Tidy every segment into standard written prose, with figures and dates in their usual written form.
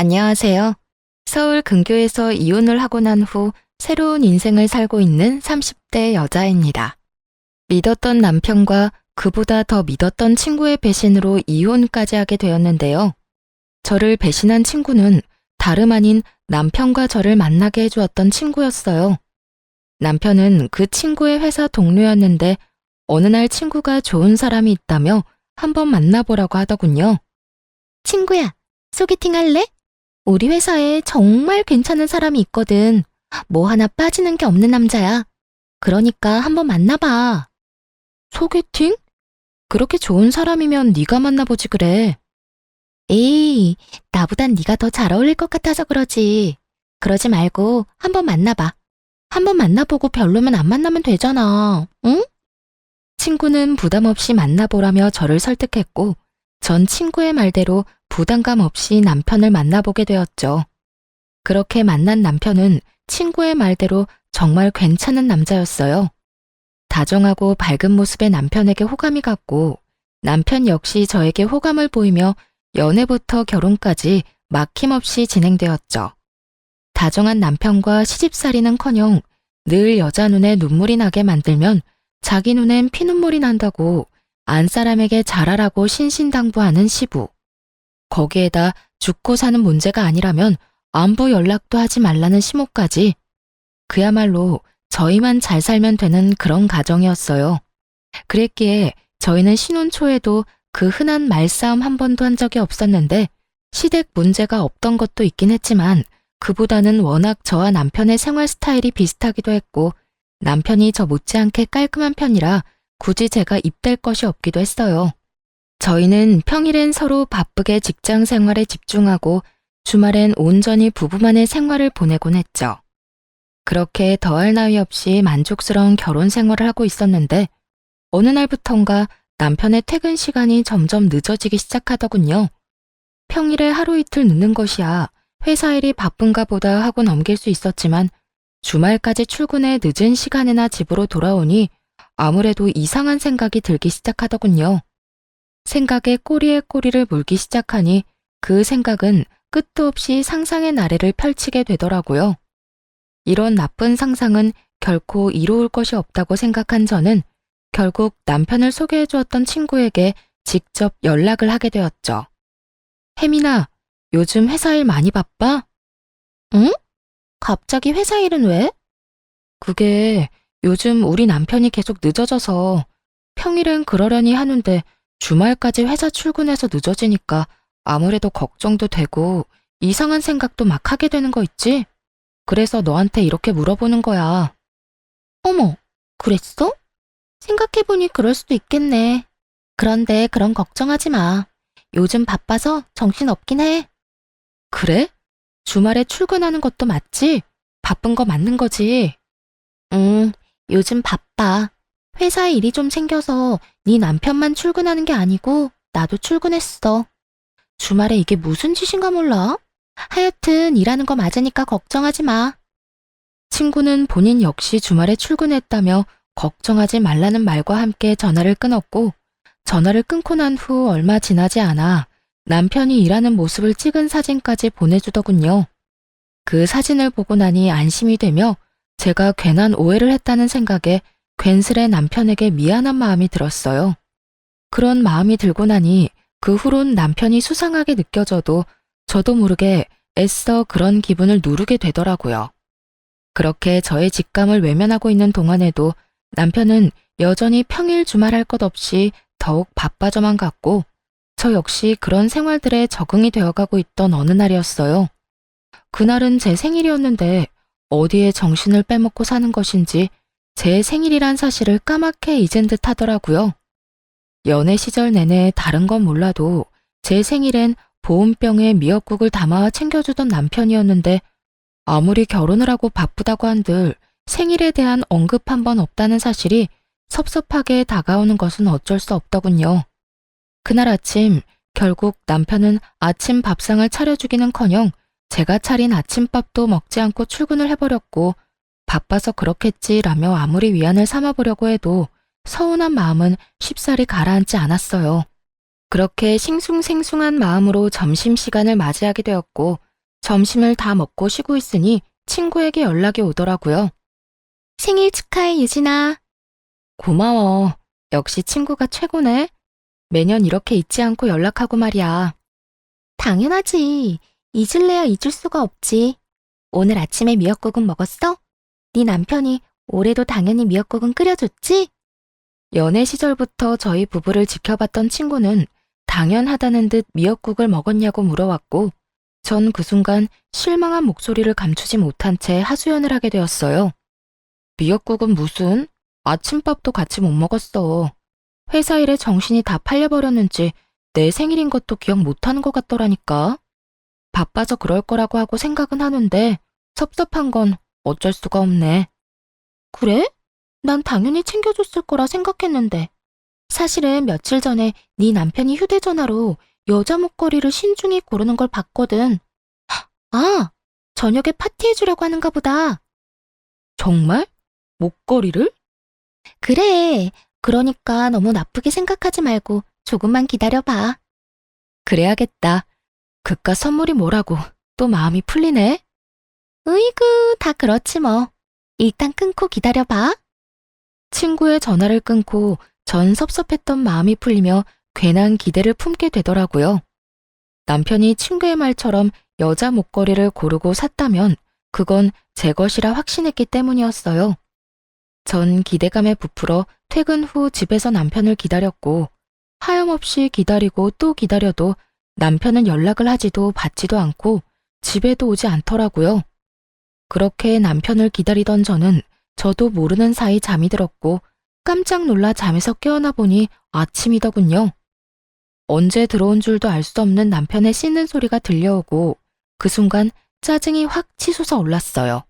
안녕하세요. 서울 근교에서 이혼을 하고 난 후 새로운 인생을 살고 있는 30대 여자입니다. 믿었던 남편과 그보다 더 믿었던 친구의 배신으로 이혼까지 하게 되었는데요. 저를 배신한 친구는 다름 아닌 남편과 저를 만나게 해주었던 친구였어요. 남편은 그 친구의 회사 동료였는데 어느 날 친구가 좋은 사람이 있다며 한번 만나보라고 하더군요. 친구야, 소개팅 할래? 우리 회사에 정말 괜찮은 사람이 있거든. 뭐 하나 빠지는 게 없는 남자야. 그러니까 한번 만나봐. 소개팅? 그렇게 좋은 사람이면 네가 만나보지 그래. 에이, 나보단 네가 더 잘 어울릴 것 같아서 그러지. 그러지 말고 한번 만나봐. 한번 만나보고 별로면 안 만나면 되잖아. 응? 친구는 부담 없이 만나보라며 저를 설득했고 전 친구의 말대로 부담감 없이 남편을 만나보게 되었죠. 그렇게 만난 남편은 친구의 말대로 정말 괜찮은 남자였어요. 다정하고 밝은 모습의 남편에게 호감이 갔고 남편 역시 저에게 호감을 보이며 연애부터 결혼까지 막힘없이 진행되었죠. 다정한 남편과 시집살이는커녕 늘 여자 눈에 눈물이 나게 만들면 자기 눈엔 피눈물이 난다고 안사람에게 잘하라고 신신당부하는 시부. 거기에다 죽고 사는 문제가 아니라면 안부 연락도 하지 말라는 시모까지. 그야말로 저희만 잘 살면 되는 그런 가정이었어요. 그랬기에 저희는 신혼 초에도 그 흔한 말싸움 한 번도 한 적이 없었는데 시댁 문제가 없던 것도 있긴 했지만 그보다는 워낙 저와 남편의 생활 스타일이 비슷하기도 했고 남편이 저 못지않게 깔끔한 편이라 굳이 제가 입댈 것이 없기도 했어요. 저희는 평일엔 서로 바쁘게 직장 생활에 집중하고 주말엔 온전히 부부만의 생활을 보내곤 했죠. 그렇게 더할 나위 없이 만족스러운 결혼 생활을 하고 있었는데 어느 날부턴가 남편의 퇴근 시간이 점점 늦어지기 시작하더군요. 평일에 하루 이틀 늦는 것이야 회사 일이 바쁜가 보다 하고 넘길 수 있었지만 주말까지 출근해 늦은 시간에나 집으로 돌아오니 아무래도 이상한 생각이 들기 시작하더군요. 생각에 꼬리에 꼬리를 물기 시작하니 그 생각은 끝도 없이 상상의 나래를 펼치게 되더라고요. 이런 나쁜 상상은 결코 이로울 것이 없다고 생각한 저는 결국 남편을 소개해 주었던 친구에게 직접 연락을 하게 되었죠. 혜민아, 요즘 회사 일 많이 바빠? 응? 갑자기 회사 일은 왜? 그게 요즘 우리 남편이 계속 늦어져서 평일엔 그러려니 하는데 주말까지 회사 출근해서 늦어지니까 아무래도 걱정도 되고 이상한 생각도 막 하게 되는 거 있지? 그래서 너한테 이렇게 물어보는 거야. 어머, 그랬어? 생각해보니 그럴 수도 있겠네. 그런데 그런 걱정하지 마. 요즘 바빠서 정신 없긴 해. 그래? 주말에 출근하는 것도 맞지? 바쁜 거 맞는 거지? 응, 요즘 바빠. 회사 일이 좀 생겨서 네 남편만 출근하는 게 아니고 나도 출근했어. 주말에 이게 무슨 짓인가 몰라? 하여튼 일하는 거 맞으니까 걱정하지 마. 친구는 본인 역시 주말에 출근했다며 걱정하지 말라는 말과 함께 전화를 끊었고 전화를 끊고 난 후 얼마 지나지 않아 남편이 일하는 모습을 찍은 사진까지 보내주더군요. 그 사진을 보고 나니 안심이 되며 제가 괜한 오해를 했다는 생각에 괜스레 남편에게 미안한 마음이 들었어요. 그런 마음이 들고 나니 그 후론 남편이 수상하게 느껴져도 저도 모르게 애써 그런 기분을 누르게 되더라고요. 그렇게 저의 직감을 외면하고 있는 동안에도 남편은 여전히 평일 주말 할 것 없이 더욱 바빠져만 갔고 저 역시 그런 생활들에 적응이 되어가고 있던 어느 날이었어요. 그날은 제 생일이었는데 어디에 정신을 빼먹고 사는 것인지 제 생일이란 사실을 까맣게 잊은 듯 하더라고요. 연애 시절 내내 다른 건 몰라도 제 생일엔 보온병에 미역국을 담아 챙겨주던 남편이었는데 아무리 결혼을 하고 바쁘다고 한들 생일에 대한 언급 한 번 없다는 사실이 섭섭하게 다가오는 것은 어쩔 수 없더군요. 그날 아침 결국 남편은 아침 밥상을 차려주기는커녕 제가 차린 아침밥도 먹지 않고 출근을 해버렸고 바빠서 그렇겠지라며 아무리 위안을 삼아보려고 해도 서운한 마음은 쉽사리 가라앉지 않았어요. 그렇게 싱숭생숭한 마음으로 점심시간을 맞이하게 되었고 점심을 다 먹고 쉬고 있으니 친구에게 연락이 오더라고요. 생일 축하해, 유진아. 고마워. 역시 친구가 최고네. 매년 이렇게 잊지 않고 연락하고 말이야. 당연하지. 잊을래야 잊을 수가 없지. 오늘 아침에 미역국은 먹었어? 네 남편이 올해도 당연히 미역국은 끓여줬지? 연애 시절부터 저희 부부를 지켜봤던 친구는 당연하다는 듯 미역국을 먹었냐고 물어왔고, 전 그 순간 실망한 목소리를 감추지 못한 채 하소연을 하게 되었어요. 미역국은 무슨? 아침밥도 같이 못 먹었어. 회사 일에 정신이 다 팔려버렸는지 내 생일인 것도 기억 못하는 것 같더라니까. 바빠서 그럴 거라고 하고 생각은 하는데 섭섭한 건 어쩔 수가 없네. 그래? 난 당연히 챙겨줬을 거라 생각했는데. 사실은 며칠 전에 네 남편이 휴대전화로 여자 목걸이를 신중히 고르는 걸 봤거든. 아, 저녁에 파티해주려고 하는가 보다. 정말? 목걸이를? 그래. 그러니까 너무 나쁘게 생각하지 말고 조금만 기다려봐. 그래야겠다. 그깟 선물이 뭐라고 또 마음이 풀리네. 으이구, 다 그렇지 뭐. 일단 끊고 기다려봐. 친구의 전화를 끊고 전 섭섭했던 마음이 풀리며 괜한 기대를 품게 되더라고요. 남편이 친구의 말처럼 여자 목걸이를 고르고 샀다면 그건 제 것이라 확신했기 때문이었어요. 전 기대감에 부풀어 퇴근 후 집에서 남편을 기다렸고, 하염없이 기다리고 또 기다려도 남편은 연락을 하지도 받지도 않고 집에도 오지 않더라고요. 그렇게 남편을 기다리던 저도 모르는 사이 잠이 들었고 깜짝 놀라 잠에서 깨어나 보니 아침이더군요. 언제 들어온 줄도 알 수 없는 남편의 씻는 소리가 들려오고 그 순간 짜증이 확 치솟아 올랐어요.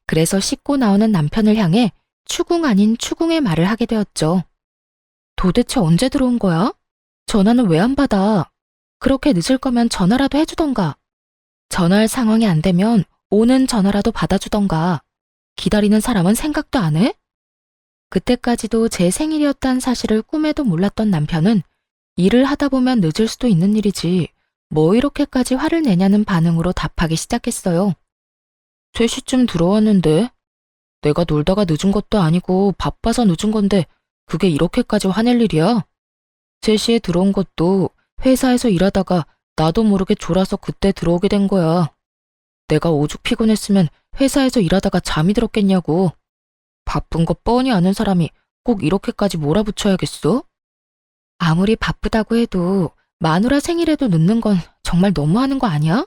그래서 씻고 나오는 남편을 향해 추궁 아닌 추궁의 말을 하게 되었죠. 도대체 언제 들어온 거야? 전화는 왜 안 받아? 그렇게 늦을 거면 전화라도 해주던가. 전화할 상황이 안 되면 오는 전화라도 받아주던가. 기다리는 사람은 생각도 안 해? 그때까지도 제 생일이었다는 사실을 꿈에도 몰랐던 남편은 일을 하다 보면 늦을 수도 있는 일이지 뭐 이렇게까지 화를 내냐는 반응으로 답하기 시작했어요. 3시쯤 들어왔는데 내가 놀다가 늦은 것도 아니고 바빠서 늦은 건데 그게 이렇게까지 화낼 일이야? 3시에 들어온 것도 회사에서 일하다가 나도 모르게 졸아서 그때 들어오게 된 거야. 내가 오죽 피곤했으면 회사에서 일하다가 잠이 들었겠냐고. 바쁜 거 뻔히 아는 사람이 꼭 이렇게까지 몰아붙여야겠어? 아무리 바쁘다고 해도 마누라 생일에도 늦는 건 정말 너무하는 거 아니야?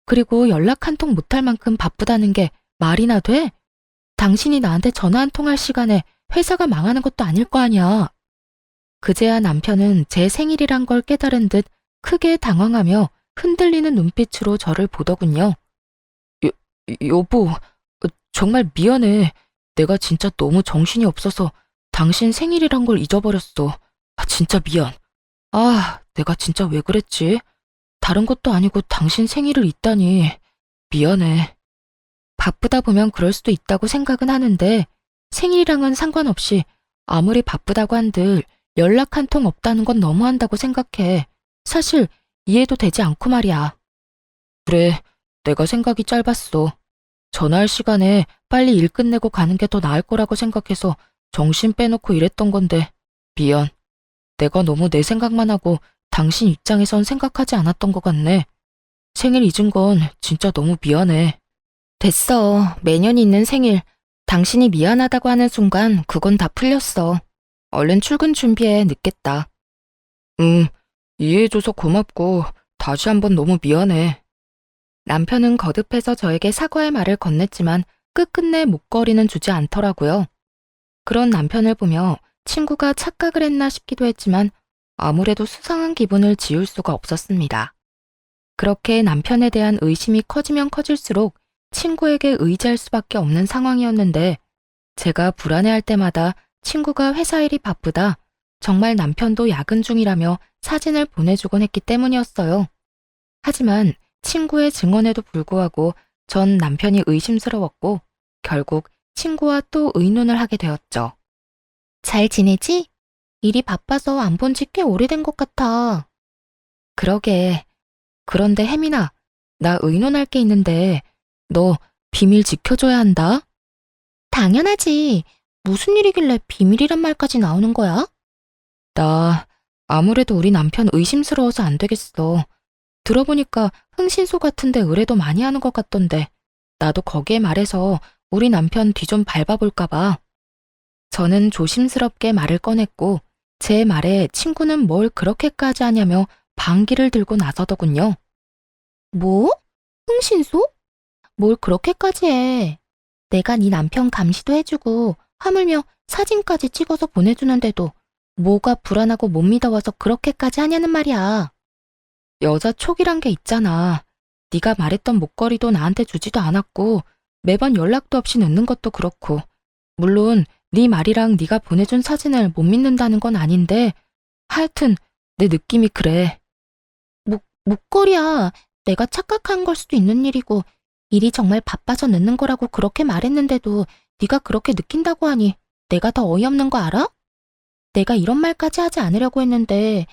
그리고 연락 한 통 못할 만큼 바쁘다는 게 말이나 돼? 당신이 나한테 전화 한 통 할 시간에 회사가 망하는 것도 아닐 거 아니야. 그제야 남편은 제 생일이란 걸 깨달은 듯 크게 당황하며 흔들리는 눈빛으로 저를 보더군요. 여보, 정말 미안해. 내가 진짜 너무 정신이 없어서 당신 생일이란 걸 잊어버렸어. 진짜 미안. 내가 진짜 왜 그랬지? 다른 것도 아니고 당신 생일을 잊다니. 미안해. 바쁘다 보면 그럴 수도 있다고 생각은 하는데 생일이랑은 상관없이 아무리 바쁘다고 한들 연락 한 통 없다는 건 너무한다고 생각해. 사실 이해도 되지 않고 말이야. 그래, 내가 생각이 짧았어. 전화할 시간에 빨리 일 끝내고 가는 게 더 나을 거라고 생각해서 정신 빼놓고 일했던 건데 미안. 내가 너무 내 생각만 하고 당신 입장에선 생각하지 않았던 것 같네. 생일 잊은 건 진짜 너무 미안해. 됐어. 매년 있는 생일. 당신이 미안하다고 하는 순간 그건 다 풀렸어. 얼른 출근 준비해. 늦겠다. 이해해줘서 고맙고 다시 한번 너무 미안해. 남편은 거듭해서 저에게 사과의 말을 건넸지만 끝끝내 목걸이는 주지 않더라고요. 그런 남편을 보며 친구가 착각을 했나 싶기도 했지만 아무래도 수상한 기분을 지울 수가 없었습니다. 그렇게 남편에 대한 의심이 커지면 커질수록 친구에게 의지할 수밖에 없는 상황이었는데 제가 불안해할 때마다 친구가 회사 일이 바쁘다, 정말 남편도 야근 중이라며 사진을 보내주곤 했기 때문이었어요. 하지만 친구의 증언에도 불구하고 전 남편이 의심스러웠고 결국 친구와 또 의논을 하게 되었죠. 잘 지내지? 일이 바빠서 안 본 지 꽤 오래된 것 같아. 그러게. 그런데 혜민아, 나 의논할 게 있는데 너 비밀 지켜줘야 한다. 당연하지. 무슨 일이길래 비밀이란 말까지 나오는 거야? 나 아무래도 우리 남편 의심스러워서 안 되겠어. 들어보니까 흥신소 같은데 의뢰도 많이 하는 것 같던데 나도 거기에 말해서 우리 남편 뒤 좀 밟아볼까 봐. 저는 조심스럽게 말을 꺼냈고 제 말에 친구는 뭘 그렇게까지 하냐며 방귀를 들고 나서더군요. 뭐? 흥신소? 뭘 그렇게까지 해. 내가 네 남편 감시도 해주고 하물며 사진까지 찍어서 보내주는데도 뭐가 불안하고 못 믿어와서 그렇게까지 하냐는 말이야. 여자 촉이란 게 있잖아. 네가 말했던 목걸이도 나한테 주지도 않았고 매번 연락도 없이 늦는 것도 그렇고 물론 네 말이랑 네가 보내준 사진을 못 믿는다는 건 아닌데 하여튼 내 느낌이 그래. 목걸이야. 내가 착각한 걸 수도 있는 일이고 일이 정말 바빠서 늦는 거라고 그렇게 말했는데도 네가 그렇게 느낀다고 하니 내가 더 어이없는 거 알아? 내가 이런 말까지 하지 않으려고 했는데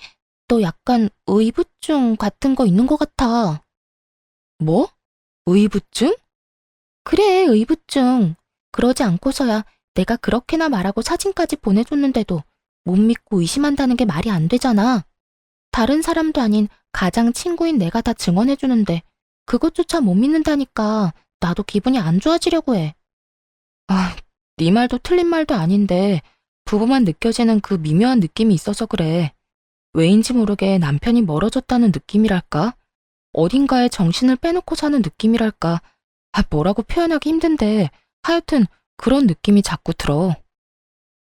너 약간 의부증 같은 거 있는 것 같아. 뭐? 의부증? 그래, 의부증. 그러지 않고서야 내가 그렇게나 말하고 사진까지 보내줬는데도 못 믿고 의심한다는 게 말이 안 되잖아. 다른 사람도 아닌 가장 친구인 내가 다 증언해주는데 그것조차 못 믿는다니까 나도 기분이 안 좋아지려고 해. 아, 네 말도 틀린 말도 아닌데 부부만 느껴지는 그 미묘한 느낌이 있어서 그래. 왜인지 모르게 남편이 멀어졌다는 느낌이랄까? 어딘가에 정신을 빼놓고 사는 느낌이랄까? 뭐라고 표현하기 힘든데 하여튼 그런 느낌이 자꾸 들어.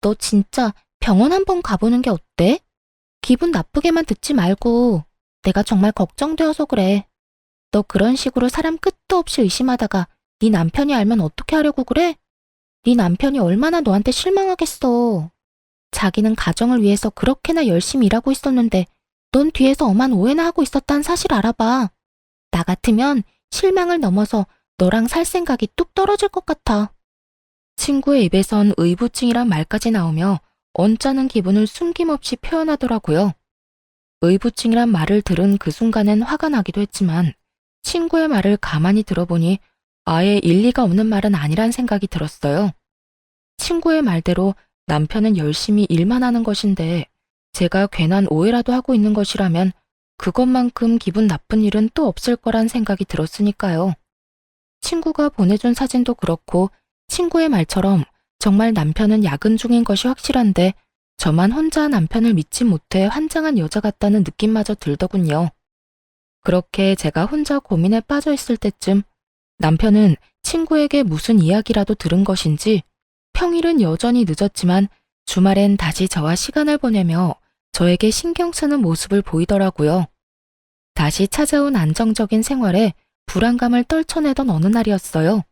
너 진짜 병원 한번 가보는 게 어때? 기분 나쁘게만 듣지 말고 내가 정말 걱정되어서 그래. 너 그런 식으로 사람 끝도 없이 의심하다가 네 남편이 알면 어떻게 하려고 그래? 네 남편이 얼마나 너한테 실망하겠어. 자기는 가정을 위해서 그렇게나 열심히 일하고 있었는데 넌 뒤에서 엄한 오해나 하고 있었다는 사실 알아봐. 나 같으면 실망을 넘어서 너랑 살 생각이 뚝 떨어질 것 같아. 친구의 입에선 의부증이란 말까지 나오며 언짢은 기분을 숨김없이 표현하더라고요. 의부증이란 말을 들은 그 순간엔 화가 나기도 했지만 친구의 말을 가만히 들어보니 아예 일리가 없는 말은 아니란 생각이 들었어요. 친구의 말대로 남편은 열심히 일만 하는 것인데 제가 괜한 오해라도 하고 있는 것이라면 그것만큼 기분 나쁜 일은 또 없을 거란 생각이 들었으니까요. 친구가 보내준 사진도 그렇고 친구의 말처럼 정말 남편은 야근 중인 것이 확실한데 저만 혼자 남편을 믿지 못해 환장한 여자 같다는 느낌마저 들더군요. 그렇게 제가 혼자 고민에 빠져 있을 때쯤 남편은 친구에게 무슨 이야기라도 들은 것인지 평일은 여전히 늦었지만 주말엔 다시 저와 시간을 보내며 저에게 신경 쓰는 모습을 보이더라고요. 다시 찾아온 안정적인 생활에 불안감을 떨쳐내던 어느 날이었어요.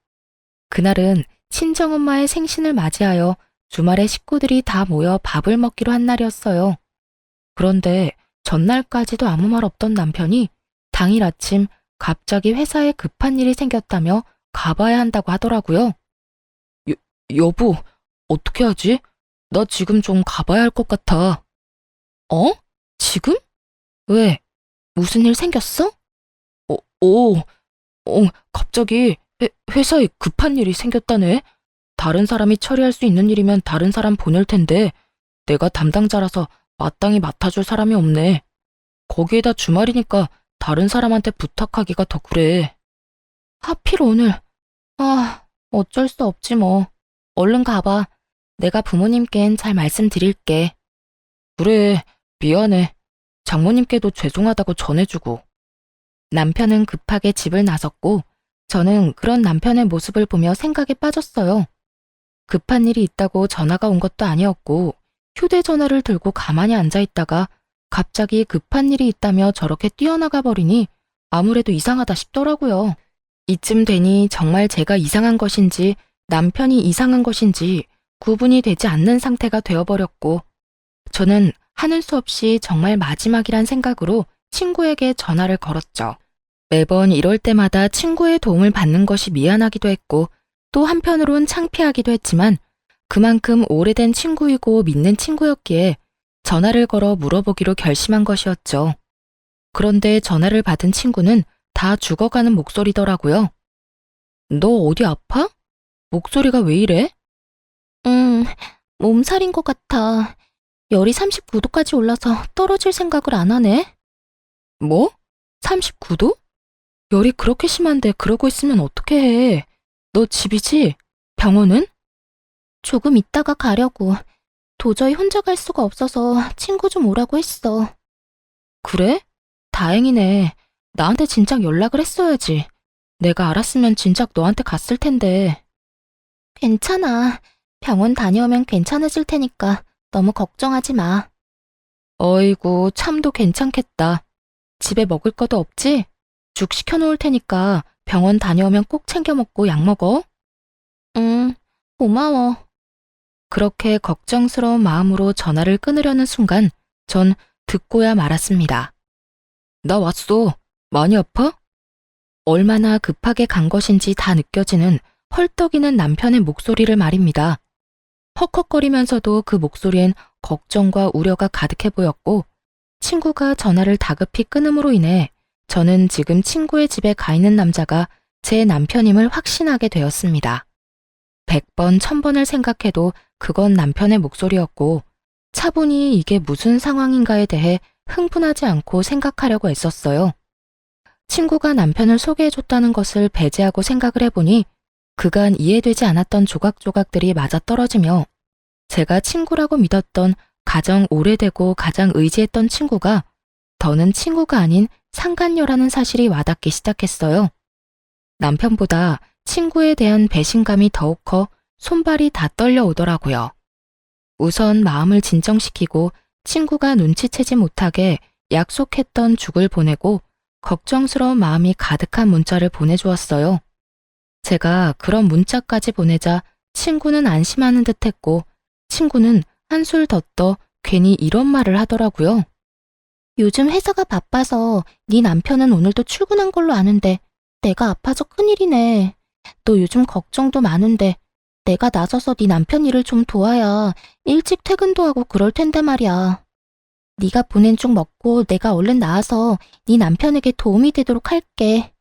그날은 친정엄마의 생신을 맞이하여 주말에 식구들이 다 모여 밥을 먹기로 한 날이었어요. 그런데 전날까지도 아무 말 없던 남편이 당일 아침 갑자기 회사에 급한 일이 생겼다며 가봐야 한다고 하더라고요. 여보, 어떻게 하지? 나 지금 좀 가봐야 할 것 같아. 어? 지금? 왜? 무슨 일 생겼어? 갑자기 회사에 급한 일이 생겼다네. 다른 사람이 처리할 수 있는 일이면 다른 사람 보낼 텐데 내가 담당자라서 마땅히 맡아줄 사람이 없네. 거기에다 주말이니까 다른 사람한테 부탁하기가 더 그래. 하필 오늘. 어쩔 수 없지 뭐. 얼른 가봐. 내가 부모님께는 잘 말씀드릴게. 그래, 미안해. 장모님께도 죄송하다고 전해주고. 남편은 급하게 집을 나섰고 저는 그런 남편의 모습을 보며 생각에 빠졌어요. 급한 일이 있다고 전화가 온 것도 아니었고 휴대전화를 들고 가만히 앉아있다가 갑자기 급한 일이 있다며 저렇게 뛰어나가 버리니 아무래도 이상하다 싶더라고요. 이쯤 되니 정말 제가 이상한 것인지 남편이 이상한 것인지 구분이 되지 않는 상태가 되어버렸고 저는 하는 수 없이 정말 마지막이란 생각으로 친구에게 전화를 걸었죠. 매번 이럴 때마다 친구의 도움을 받는 것이 미안하기도 했고 또 한편으론 창피하기도 했지만 그만큼 오래된 친구이고 믿는 친구였기에 전화를 걸어 물어보기로 결심한 것이었죠. 그런데 전화를 받은 친구는 다 죽어가는 목소리더라고요. 너 어디 아파? 목소리가 왜 이래? 몸살인 것 같아. 열이 39도까지 올라서 떨어질 생각을 안 하네. 뭐? 39도? 열이 그렇게 심한데 그러고 있으면 어떻게 해? 너 집이지? 병원은? 조금 있다가 가려고. 도저히 혼자 갈 수가 없어서 친구 좀 오라고 했어. 그래? 다행이네. 나한테 진작 연락을 했어야지. 내가 알았으면 진작 너한테 갔을 텐데. 괜찮아. 병원 다녀오면 괜찮아질 테니까 너무 걱정하지 마. 어이구, 참도 괜찮겠다. 집에 먹을 것도 없지? 죽 시켜놓을 테니까 병원 다녀오면 꼭 챙겨 먹고 약 먹어. 응, 고마워. 그렇게 걱정스러운 마음으로 전화를 끊으려는 순간 전 듣고야 말았습니다. 나 왔어. 많이 아파? 얼마나 급하게 간 것인지 다 느껴지는 헐떡이는 남편의 목소리를 말입니다. 헉헉거리면서도 그 목소리엔 걱정과 우려가 가득해 보였고 친구가 전화를 다급히 끊음으로 인해 저는 지금 친구의 집에 가 있는 남자가 제 남편임을 확신하게 되었습니다. 100번, 1000번을 생각해도 그건 남편의 목소리였고 차분히 이게 무슨 상황인가에 대해 흥분하지 않고 생각하려고 애썼어요. 친구가 남편을 소개해줬다는 것을 배제하고 생각을 해보니 그간 이해되지 않았던 조각조각들이 맞아떨어지며 제가 친구라고 믿었던 가장 오래되고 가장 의지했던 친구가 더는 친구가 아닌 상간녀라는 사실이 와닿기 시작했어요. 남편보다 친구에 대한 배신감이 더욱 커 손발이 다 떨려오더라고요. 우선 마음을 진정시키고 친구가 눈치채지 못하게 약속했던 죽을 보내고 걱정스러운 마음이 가득한 문자를 보내주었어요. 제가 그런 문자까지 보내자 친구는 안심하는 듯 했고 친구는 한술 더 떠 괜히 이런 말을 하더라고요. 요즘 회사가 바빠서 네 남편은 오늘도 출근한 걸로 아는데 내가 아파서 큰일이네. 너 요즘 걱정도 많은데 내가 나서서 네 남편 일을 좀 도와야 일찍 퇴근도 하고 그럴 텐데 말이야. 네가 보낸 죽 먹고 내가 얼른 나와서 네 남편에게 도움이 되도록 할게.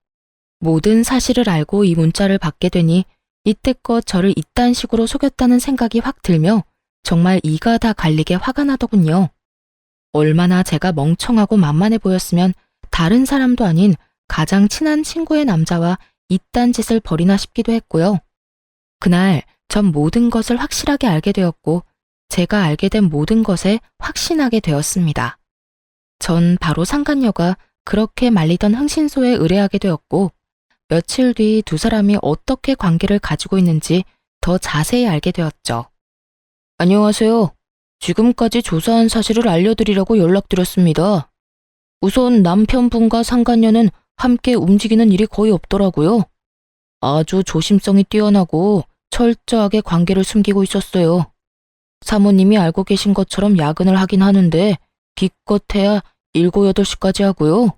모든 사실을 알고 이 문자를 받게 되니 이때껏 저를 이딴 식으로 속였다는 생각이 확 들며 정말 이가 다 갈리게 화가 나더군요. 얼마나 제가 멍청하고 만만해 보였으면 다른 사람도 아닌 가장 친한 친구의 남자와 이딴 짓을 벌이나 싶기도 했고요. 그날 전 모든 것을 확실하게 알게 되었고 제가 알게 된 모든 것에 확신하게 되었습니다. 전 바로 상간녀가 그렇게 말리던 흥신소에 의뢰하게 되었고 며칠 뒤 두 사람이 어떻게 관계를 가지고 있는지 더 자세히 알게 되었죠. 안녕하세요. 지금까지 조사한 사실을 알려드리려고 연락드렸습니다. 우선 남편분과 상간녀는 함께 움직이는 일이 거의 없더라고요. 아주 조심성이 뛰어나고 철저하게 관계를 숨기고 있었어요. 사모님이 알고 계신 것처럼 야근을 하긴 하는데 기껏해야 7, 8시까지 하고요.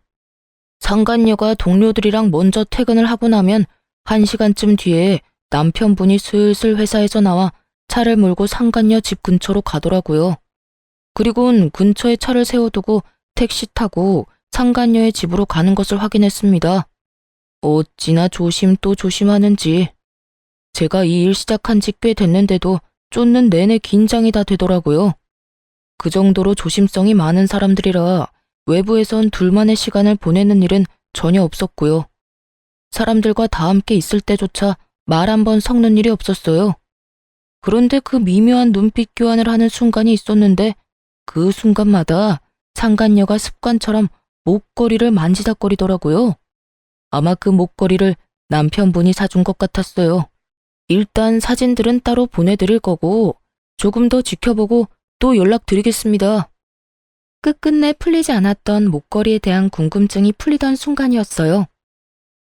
상간녀가 동료들이랑 먼저 퇴근을 하고 나면 1시간쯤 뒤에 남편분이 슬슬 회사에서 나와 차를 몰고 상간녀 집 근처로 가더라고요. 그리고는 근처에 차를 세워두고 택시 타고 상간녀의 집으로 가는 것을 확인했습니다. 어찌나 조심 또 조심하는지. 제가 이 일 시작한 지 꽤 됐는데도 쫓는 내내 긴장이 다 되더라고요. 그 정도로 조심성이 많은 사람들이라 외부에선 둘만의 시간을 보내는 일은 전혀 없었고요. 사람들과 다 함께 있을 때조차 말 한 번 섞는 일이 없었어요. 그런데 그 미묘한 눈빛 교환을 하는 순간이 있었는데 그 순간마다 상간녀가 습관처럼 목걸이를 만지작거리더라고요. 아마 그 목걸이를 남편분이 사준 것 같았어요. 일단 사진들은 따로 보내드릴 거고 조금 더 지켜보고 또 연락드리겠습니다. 끝끝내 풀리지 않았던 목걸이에 대한 궁금증이 풀리던 순간이었어요.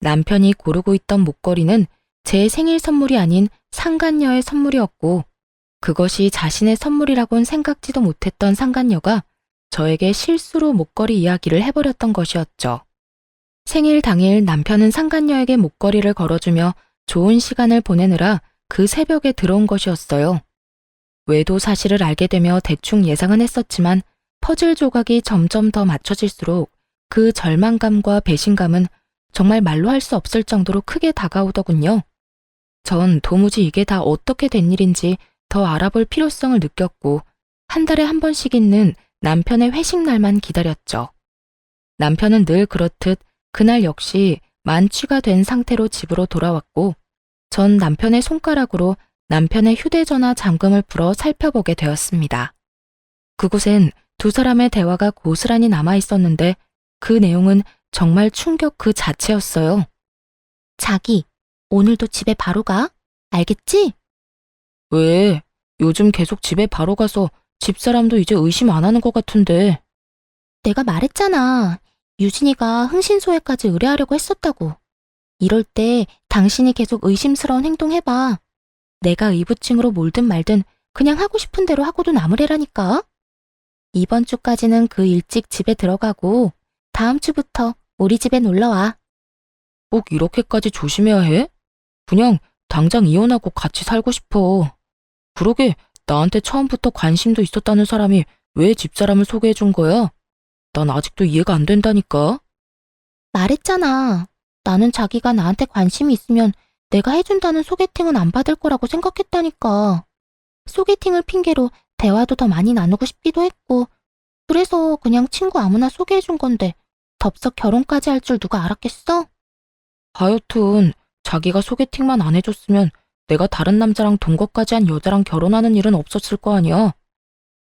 남편이 고르고 있던 목걸이는 제 생일 선물이 아닌 상간녀의 선물이었고 그것이 자신의 선물이라곤 생각지도 못했던 상간녀가 저에게 실수로 목걸이 이야기를 해버렸던 것이었죠. 생일 당일 남편은 상간녀에게 목걸이를 걸어주며 좋은 시간을 보내느라 그 새벽에 들어온 것이었어요. 외도 사실을 알게 되며 대충 예상은 했었지만 퍼즐 조각이 점점 더 맞춰질수록 그 절망감과 배신감은 정말 말로 할 수 없을 정도로 크게 다가오더군요. 전 도무지 이게 다 어떻게 된 일인지 더 알아볼 필요성을 느꼈고 한 달에 한 번씩 있는 남편의 회식 날만 기다렸죠. 남편은 늘 그렇듯 그날 역시 만취가 된 상태로 집으로 돌아왔고 전 남편의 손가락으로 남편의 휴대전화 잠금을 풀어 살펴보게 되었습니다. 그곳엔 두 사람의 대화가 고스란히 남아 있었는데 그 내용은 정말 충격 그 자체였어요. 자기, 오늘도 집에 바로 가? 알겠지? 왜? 요즘 계속 집에 바로 가서 집사람도 이제 의심 안 하는 것 같은데. 내가 말했잖아. 유진이가 흥신소에까지 의뢰하려고 했었다고. 이럴 때 당신이 계속 의심스러운 행동 해봐. 내가 의부증으로 몰든 말든 그냥 하고 싶은 대로 하고도 남으래라니까. 이번 주까지는 그 일찍 집에 들어가고 다음 주부터 우리 집에 놀러와. 꼭 이렇게까지 조심해야 해? 그냥 당장 이혼하고 같이 살고 싶어. 그러게 나한테 처음부터 관심도 있었다는 사람이 왜 집사람을 소개해 준 거야? 난 아직도 이해가 안 된다니까. 말했잖아. 나는 자기가 나한테 관심이 있으면 내가 해준다는 소개팅은 안 받을 거라고 생각했다니까. 소개팅을 핑계로 대화도 더 많이 나누고 싶기도 했고 그래서 그냥 친구 아무나 소개해 준 건데 덥석 결혼까지 할 줄 누가 알았겠어? 하여튼 자기가 소개팅만 안 해줬으면 내가 다른 남자랑 동거까지 한 여자랑 결혼하는 일은 없었을 거 아니야.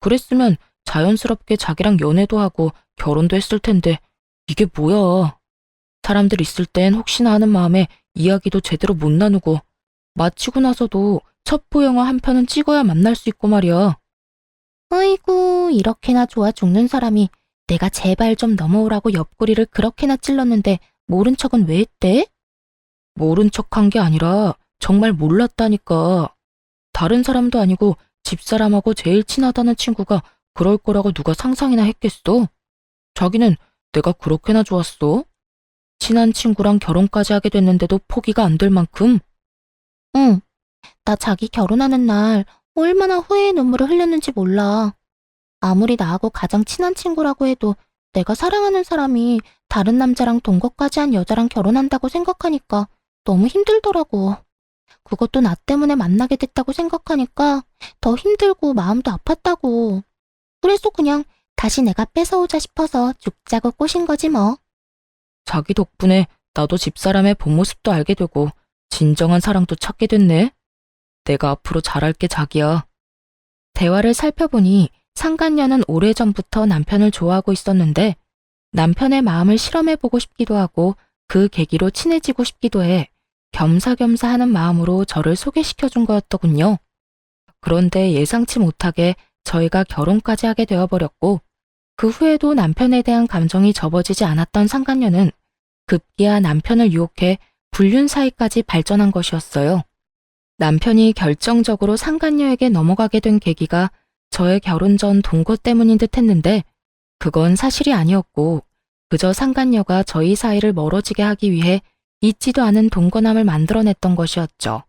그랬으면 자연스럽게 자기랑 연애도 하고 결혼도 했을 텐데 이게 뭐야. 사람들 있을 땐 혹시나 하는 마음에 이야기도 제대로 못 나누고 마치고 나서도 첩보 영화 한 편은 찍어야 만날 수 있고 말이야. 아이고 이렇게나 좋아 죽는 사람이 내가 제발 좀 넘어오라고 옆구리를 그렇게나 찔렀는데 모른 척은 왜 했대? 모른 척한 게 아니라 정말 몰랐다니까. 다른 사람도 아니고 집사람하고 제일 친하다는 친구가 그럴 거라고 누가 상상이나 했겠어? 자기는 내가 그렇게나 좋았어? 친한 친구랑 결혼까지 하게 됐는데도 포기가 안 될 만큼? 응, 나 자기 결혼하는 날 얼마나 후회의 눈물을 흘렸는지 몰라. 아무리 나하고 가장 친한 친구라고 해도 내가 사랑하는 사람이 다른 남자랑 동거까지 한 여자랑 결혼한다고 생각하니까 너무 힘들더라고. 그것도 나 때문에 만나게 됐다고 생각하니까 더 힘들고 마음도 아팠다고. 그래서 그냥 다시 내가 뺏어오자 싶어서 죽자고 꼬신 거지 뭐. 자기 덕분에 나도 집사람의 본 모습도 알게 되고 진정한 사랑도 찾게 됐네. 내가 앞으로 잘할게 자기야. 대화를 살펴보니 상간녀는 오래전부터 남편을 좋아하고 있었는데 남편의 마음을 실험해보고 싶기도 하고 그 계기로 친해지고 싶기도 해 겸사겸사 하는 마음으로 저를 소개시켜준 거였더군요. 그런데 예상치 못하게 저희가 결혼까지 하게 되어버렸고 그 후에도 남편에 대한 감정이 접어지지 않았던 상간녀는 급기야 남편을 유혹해 불륜 사이까지 발전한 것이었어요. 남편이 결정적으로 상간녀에게 넘어가게 된 계기가 저의 결혼 전 동거 때문인 듯 했는데 그건 사실이 아니었고 그저 상간녀가 저희 사이를 멀어지게 하기 위해 잊지도 않은 동거남을 만들어냈던 것이었죠.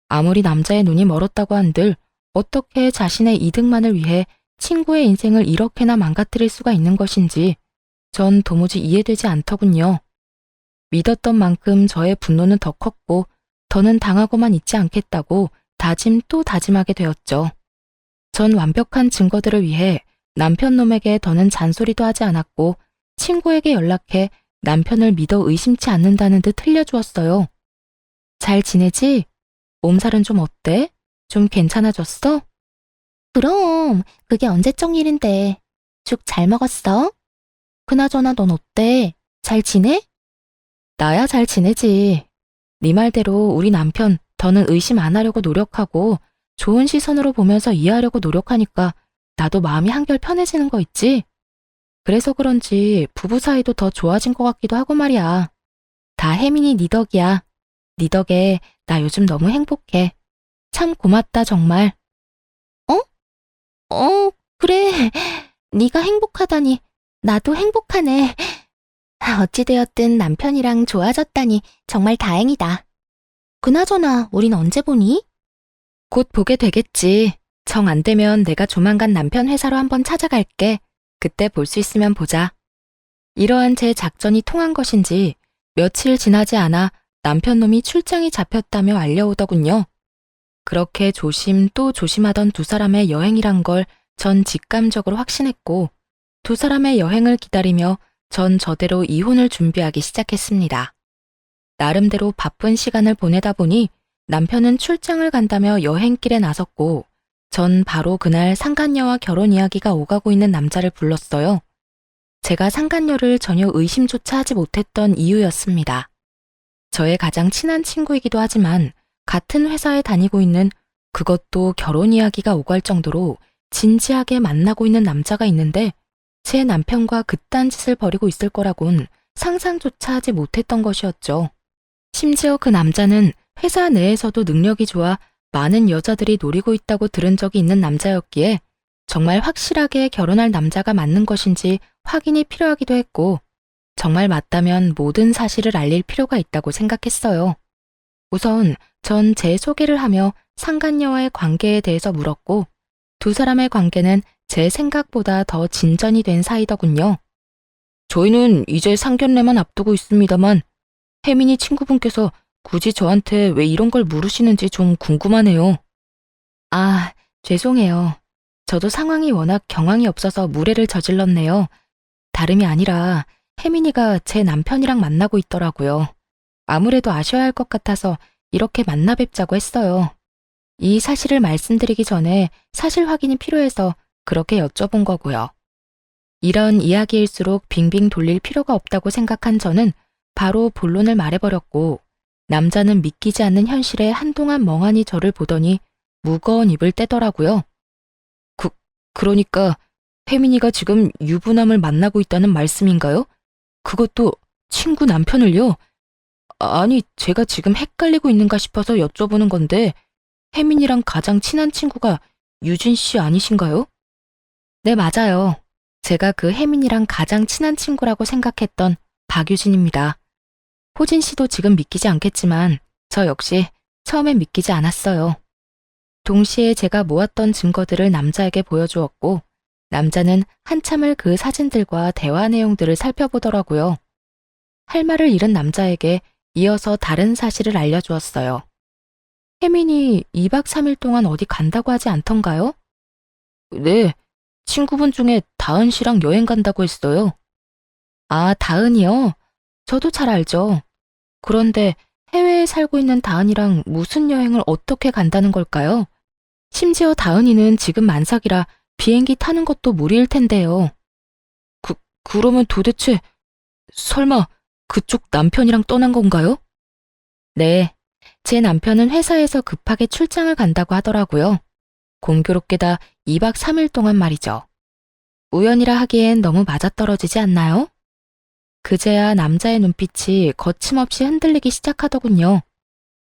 아무리 남자의 눈이 멀었다고 한들 어떻게 자신의 이득만을 위해 친구의 인생을 이렇게나 망가뜨릴 수가 있는 것인지 전 도무지 이해되지 않더군요. 믿었던 만큼 저의 분노는 더 컸고 더는 당하고만 있지 않겠다고 다짐 또 다짐하게 되었죠. 전 완벽한 증거들을 위해 남편 놈에게 더는 잔소리도 하지 않았고 친구에게 연락해 남편을 믿어 의심치 않는다는 듯 흘려주었어요. 잘 지내지? 몸살은 좀 어때? 좀 괜찮아졌어? 그럼 그게 언제적 일인데. 죽 잘 먹었어? 그나저나 넌 어때? 잘 지내? 나야 잘 지내지. 네 말대로 우리 남편 더는 의심 안 하려고 노력하고 좋은 시선으로 보면서 이해하려고 노력하니까 나도 마음이 한결 편해지는 거 있지? 그래서 그런지 부부 사이도 더 좋아진 것 같기도 하고 말이야. 다 혜민이 네 덕이야. 네 덕에 나 요즘 너무 행복해. 참 고맙다 정말. 어? 그래. 네가 행복하다니 나도 행복하네. 어찌되었든 남편이랑 좋아졌다니 정말 다행이다. 그나저나 우린 언제 보니? 곧 보게 되겠지. 정 안 되면 내가 조만간 남편 회사로 한번 찾아갈게. 그때 볼 수 있으면 보자. 이러한 제 작전이 통한 것인지 며칠 지나지 않아 남편 놈이 출장이 잡혔다며 알려오더군요. 그렇게 조심 또 조심하던 두 사람의 여행이란 걸 전 직감적으로 확신했고, 두 사람의 여행을 기다리며 전 저대로 이혼을 준비하기 시작했습니다. 나름대로 바쁜 시간을 보내다 보니 남편은 출장을 간다며 여행길에 나섰고, 전 바로 그날 상간녀와 결혼 이야기가 오가고 있는 남자를 불렀어요. 제가 상간녀를 전혀 의심조차 하지 못했던 이유였습니다. 저의 가장 친한 친구이기도 하지만 같은 회사에 다니고 있는, 그것도 결혼 이야기가 오갈 정도로 진지하게 만나고 있는 남자가 있는데 제 남편과 그딴 짓을 벌이고 있을 거라곤 상상조차 하지 못했던 것이었죠. 심지어 그 남자는 회사 내에서도 능력이 좋아 많은 여자들이 노리고 있다고 들은 적이 있는 남자였기에 정말 확실하게 결혼할 남자가 맞는 것인지 확인이 필요하기도 했고, 정말 맞다면 모든 사실을 알릴 필요가 있다고 생각했어요. 우선 전 제 소개를 하며 상간녀와의 관계에 대해서 물었고, 두 사람의 관계는 제 생각보다 더 진전이 된 사이더군요. 저희는 이제 상견례만 앞두고 있습니다만 혜민이 친구분께서 굳이 저한테 왜 이런 걸 물으시는지 좀 궁금하네요. 아, 죄송해요. 저도 상황이 워낙 경황이 없어서 무례를 저질렀네요. 다름이 아니라 혜민이가 제 남편이랑 만나고 있더라고요. 아무래도 아셔야 할 것 같아서 이렇게 만나 뵙자고 했어요. 이 사실을 말씀드리기 전에 사실 확인이 필요해서 그렇게 여쭤본 거고요. 이런 이야기일수록 빙빙 돌릴 필요가 없다고 생각한 저는 바로 본론을 말해버렸고, 남자는 믿기지 않는 현실에 한동안 멍하니 저를 보더니 무거운 입을 떼더라고요. 그러니까 혜민이가 지금 유부남을 만나고 있다는 말씀인가요? 그것도 친구 남편을요? 아니, 제가 지금 헷갈리고 있는가 싶어서 여쭤보는 건데 혜민이랑 가장 친한 친구가 유진 씨 아니신가요? 네, 맞아요. 제가 그 혜민이랑 가장 친한 친구라고 생각했던 박유진입니다. 호진 씨도 지금 믿기지 않겠지만 저 역시 처음엔 믿기지 않았어요. 동시에 제가 모았던 증거들을 남자에게 보여주었고, 남자는 한참을 그 사진들과 대화 내용들을 살펴보더라고요. 할 말을 잃은 남자에게 이어서 다른 사실을 알려주었어요. 혜민이 2박 3일 동안 어디 간다고 하지 않던가요? 네, 친구분 중에 다은 씨랑 여행 간다고 했어요. 아, 다은이요? 저도 잘 알죠. 그런데 해외에 살고 있는 다은이랑 무슨 여행을 어떻게 간다는 걸까요? 심지어 다은이는 지금 만삭이라 비행기 타는 것도 무리일 텐데요. 그러면 도대체 설마 그쪽 남편이랑 떠난 건가요? 네, 제 남편은 회사에서 급하게 출장을 간다고 하더라고요. 공교롭게다 2박 3일 동안 말이죠. 우연이라 하기엔 너무 맞아떨어지지 않나요? 그제야 남자의 눈빛이 거침없이 흔들리기 시작하더군요.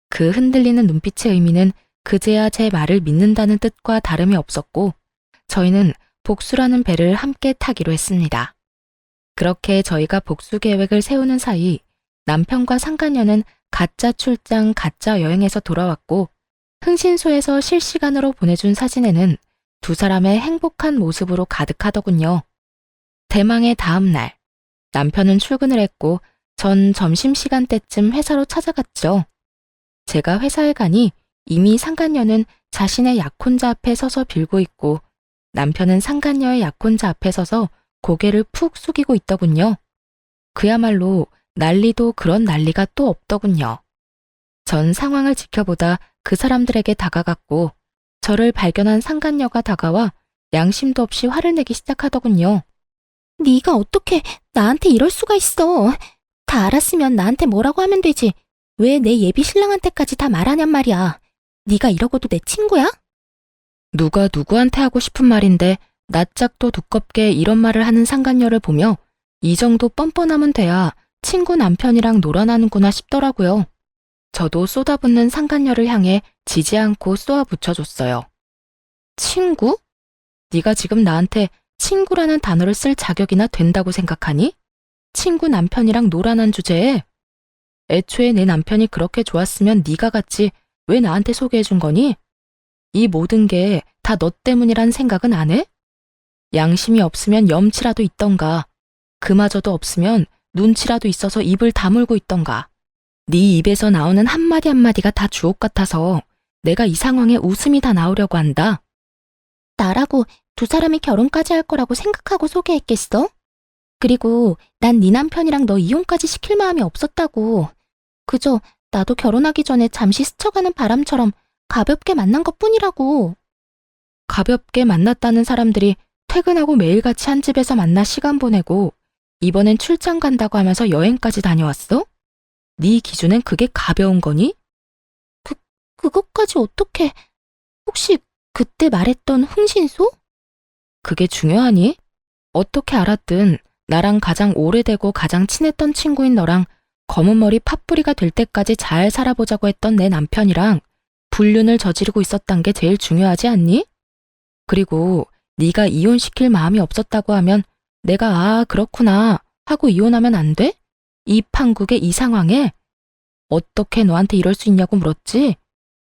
그 흔들리는 눈빛의 의미는 그제야 제 말을 믿는다는 뜻과 다름이 없었고, 저희는 복수라는 배를 함께 타기로 했습니다. 그렇게 저희가 복수 계획을 세우는 사이 남편과 상간녀는 가짜 출장, 가짜 여행에서 돌아왔고, 흥신소에서 실시간으로 보내준 사진에는 두 사람의 행복한 모습으로 가득하더군요. 대망의 다음 날, 남편은 출근을 했고 전 점심시간 때쯤 회사로 찾아갔죠. 제가 회사에 가니 이미 상간녀는 자신의 약혼자 앞에 서서 빌고 있고, 남편은 상간녀의 약혼자 앞에 서서 고개를 푹 숙이고 있더군요. 그야말로 난리도 그런 난리가 또 없더군요. 전 상황을 지켜보다 그 사람들에게 다가갔고, 저를 발견한 상간녀가 다가와 양심도 없이 화를 내기 시작하더군요. 네가 어떻게 나한테 이럴 수가 있어. 다 알았으면 나한테 뭐라고 하면 되지. 왜 내 예비 신랑한테까지 다 말하냔 말이야. 네가 이러고도 내 친구야? 누가 누구한테 하고 싶은 말인데 낯짝도 두껍게 이런 말을 하는 상간녀를 보며 이 정도 뻔뻔하면 돼야 친구 남편이랑 놀아나는구나 싶더라고요. 저도 쏟아붓는 상간녀를 향해 지지 않고 쏘아 붙여줬어요. 친구? 네가 지금 나한테 친구라는 단어를 쓸 자격이나 된다고 생각하니? 친구 남편이랑 놀아난 주제에? 애초에 내 남편이 그렇게 좋았으면 네가 갔지 왜 나한테 소개해준 거니? 이 모든 게 다 너 때문이란 생각은 안 해? 양심이 없으면 염치라도 있던가. 그마저도 없으면 눈치라도 있어서 입을 다물고 있던가. 네 입에서 나오는 한마디 한마디가 다 주옥 같아서 내가 이 상황에 웃음이 다 나오려고 한다. 나라고 두 사람이 결혼까지 할 거라고 생각하고 소개했겠어? 그리고 난 네 남편이랑 너 이혼까지 시킬 마음이 없었다고. 그저 나도 결혼하기 전에 잠시 스쳐가는 바람처럼 가볍게 만난 것뿐이라고. 가볍게 만났다는 사람들이 퇴근하고 매일같이 한 집에서 만나 시간 보내고 이번엔 출장 간다고 하면서 여행까지 다녀왔어? 네 기준엔 그게 가벼운 거니? 그것까지 어떻게... 혹시 그때 말했던 흥신소? 그게 중요하니? 어떻게 알았든 나랑 가장 오래되고 가장 친했던 친구인 너랑 검은 머리 팥뿌리가 될 때까지 잘 살아보자고 했던 내 남편이랑 불륜을 저지르고 있었단 게 제일 중요하지 않니? 그리고 네가 이혼시킬 마음이 없었다고 하면 내가 아 그렇구나 하고 이혼하면 안 돼? 이 판국의 이 상황에 어떻게 너한테 이럴 수 있냐고 물었지?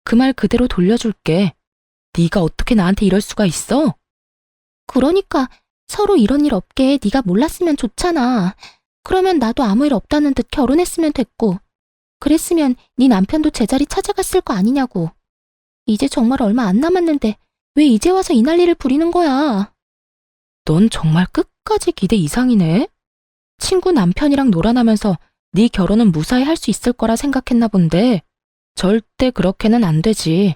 그 말 그대로 돌려줄게. 네가 어떻게 나한테 이럴 수가 있어? 그러니까 서로 이런 일 없게 네가 몰랐으면 좋잖아. 그러면 나도 아무 일 없다는 듯 결혼했으면 됐고 그랬으면 네 남편도 제자리 찾아갔을 거 아니냐고. 이제 정말 얼마 안 남았는데 왜 이제 와서 이 난리를 부리는 거야? 넌 정말 끝까지 기대 이상이네. 친구 남편이랑 놀아나면서 네 결혼은 무사히 할 수 있을 거라 생각했나 본데 절대 그렇게는 안 되지.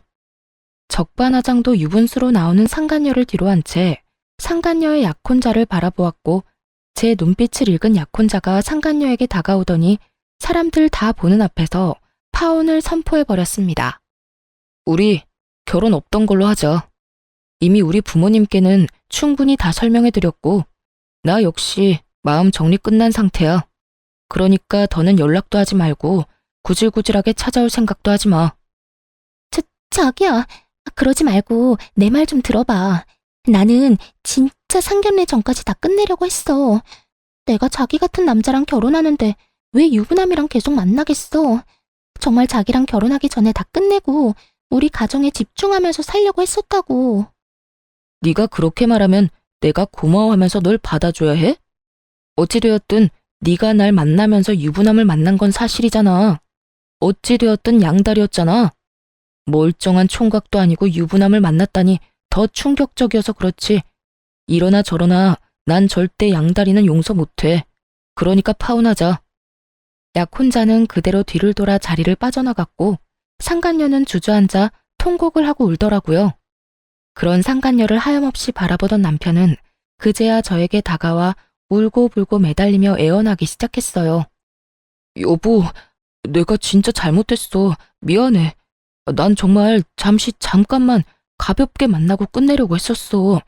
적반하장도 유분수로 나오는 상간녀를 뒤로한 채 상간녀의 약혼자를 바라보았고 제 눈빛을 읽은 약혼자가 상간녀에게 다가오더니 사람들 다 보는 앞에서 파혼을 선포해버렸습니다. 우리 결혼 없던 걸로 하자. 이미 우리 부모님께는 충분히 다 설명해드렸고 나 역시 마음 정리 끝난 상태야. 그러니까 더는 연락도 하지 말고 구질구질하게 찾아올 생각도 하지 마. 자기야, 그러지 말고 내 말 좀 들어봐. 나는 진짜 상견례 전까지 다 끝내려고 했어. 내가 자기 같은 남자랑 결혼하는데 왜 유부남이랑 계속 만나겠어. 정말 자기랑 결혼하기 전에 다 끝내고 우리 가정에 집중하면서 살려고 했었다고. 네가 그렇게 말하면 내가 고마워하면서 널 받아줘야 해? 어찌되었든 네가 날 만나면서 유부남을 만난 건 사실이잖아. 어찌되었든 양다리였잖아. 멀쩡한 총각도 아니고 유부남을 만났다니 더 충격적이어서 그렇지. 이러나 저러나 난 절대 양다리는 용서 못해. 그러니까 파혼하자. 약혼자는 그대로 뒤를 돌아 자리를 빠져나갔고 상간녀는 주저앉아 통곡을 하고 울더라고요. 그런 상간녀를 하염없이 바라보던 남편은 그제야 저에게 다가와 울고불고 매달리며 애원하기 시작했어요. 여보, 내가 진짜 잘못했어. 미안해. 난 정말 잠깐만 가볍게 만나고 끝내려고 했었어.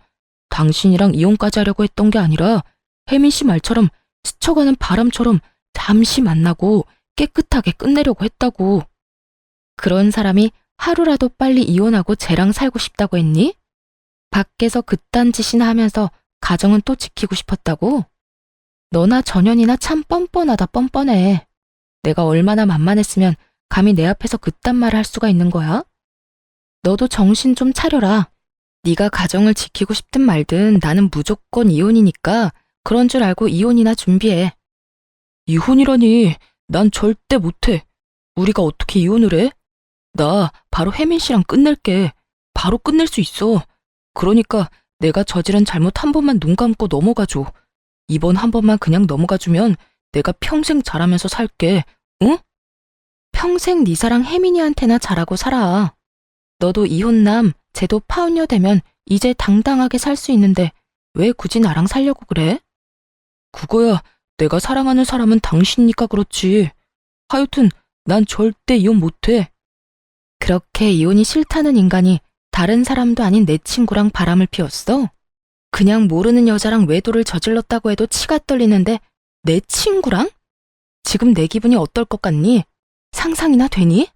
당신이랑 이혼까지 하려고 했던 게 아니라 혜민 씨 말처럼 스쳐가는 바람처럼 잠시 만나고 깨끗하게 끝내려고 했다고. 그런 사람이 하루라도 빨리 이혼하고 쟤랑 살고 싶다고 했니? 밖에서 그딴 짓이나 하면서 가정은 또 지키고 싶었다고? 너나 전현이나 참 뻔뻔하다 뻔뻔해. 내가 얼마나 만만했으면 감히 내 앞에서 그딴 말을 할 수가 있는 거야? 너도 정신 좀 차려라. 네가 가정을 지키고 싶든 말든 나는 무조건 이혼이니까 그런 줄 알고 이혼이나 준비해. 이혼이라니, 난 절대 못해. 우리가 어떻게 이혼을 해? 나 바로 혜민 씨랑 끝낼게. 바로 끝낼 수 있어. 그러니까 내가 저지른 잘못 한 번만 눈 감고 넘어가줘. 이번 한 번만 그냥 넘어가주면 내가 평생 잘하면서 살게. 응? 평생 네 사랑 혜민이한테나 잘하고 살아. 너도 이혼남, 쟤도 파혼녀 되면 이제 당당하게 살 수 있는데 왜 굳이 나랑 살려고 그래? 그거야 내가 사랑하는 사람은 당신이니까 그렇지. 하여튼 난 절대 이혼 못해. 그렇게 이혼이 싫다는 인간이 다른 사람도 아닌 내 친구랑 바람을 피웠어? 그냥 모르는 여자랑 외도를 저질렀다고 해도 치가 떨리는데 내 친구랑? 지금 내 기분이 어떨 것 같니? 상상이나 되니?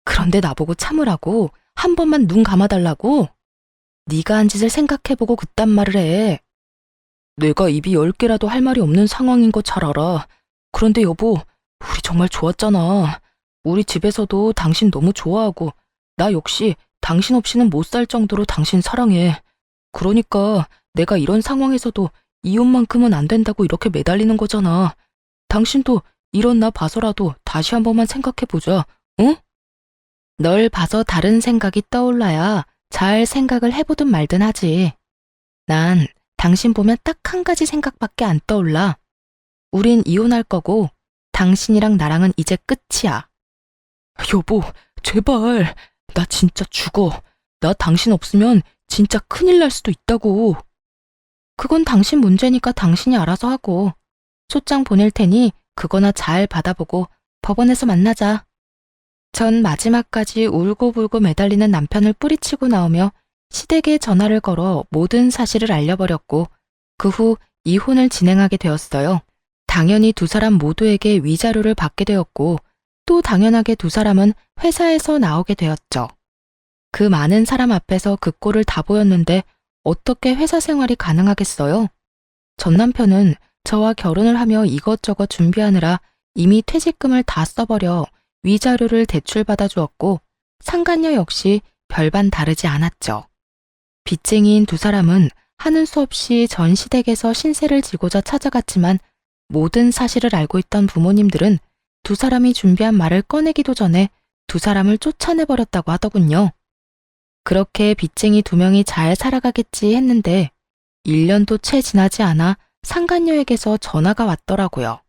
그런데 나보고 참으라고 한 번만 눈 감아달라고? 네가 한 짓을 생각해보고 그딴 말을 해. 내가 입이 10개라도 할 말이 없는 상황인 거 잘 알아. 그런데 여보, 우리 정말 좋았잖아. 우리 집에서도 당신 너무 좋아하고 나 역시 당신 없이는 못 살 정도로 당신 사랑해. 그러니까 내가 이런 상황에서도 이혼만큼은 안 된다고 이렇게 매달리는 거잖아. 당신도 이런 나 봐서라도 다시 한 번만 생각해보자, 응? 널 봐서 다른 생각이 떠올라야 잘 생각을 해보든 말든 하지. 난 당신 보면 딱 한 가지 생각밖에 안 떠올라. 우린 이혼할 거고 당신이랑 나랑은 이제 끝이야. 여보, 제발. 나 진짜 죽어. 나 당신 없으면 진짜 큰일 날 수도 있다고. 그건 당신 문제니까 당신이 알아서 하고. 소장 보낼 테니 그거나 잘 받아보고 법원에서 만나자. 전 마지막까지 울고불고 매달리는 남편을 뿌리치고 나오며 시댁에 전화를 걸어 모든 사실을 알려버렸고 그 후 이혼을 진행하게 되었어요. 당연히 두 사람 모두에게 위자료를 받게 되었고 또 당연하게 두 사람은 회사에서 나오게 되었죠. 그 많은 사람 앞에서 그 꼴을 다 보였는데 어떻게 회사 생활이 가능하겠어요? 전 남편은 저와 결혼을 하며 이것저것 준비하느라 이미 퇴직금을 다 써버려 위자료를 대출받아 주었고 상간녀 역시 별반 다르지 않았죠. 빚쟁이인 두 사람은 하는 수 없이 전 시댁에서 신세를 지고자 찾아갔지만 모든 사실을 알고 있던 부모님들은 두 사람이 준비한 말을 꺼내기도 전에 두 사람을 쫓아내버렸다고 하더군요. 그렇게 빚쟁이 두 명이 잘 살아가겠지 했는데 1년도 채 지나지 않아 상간녀에게서 전화가 왔더라고요.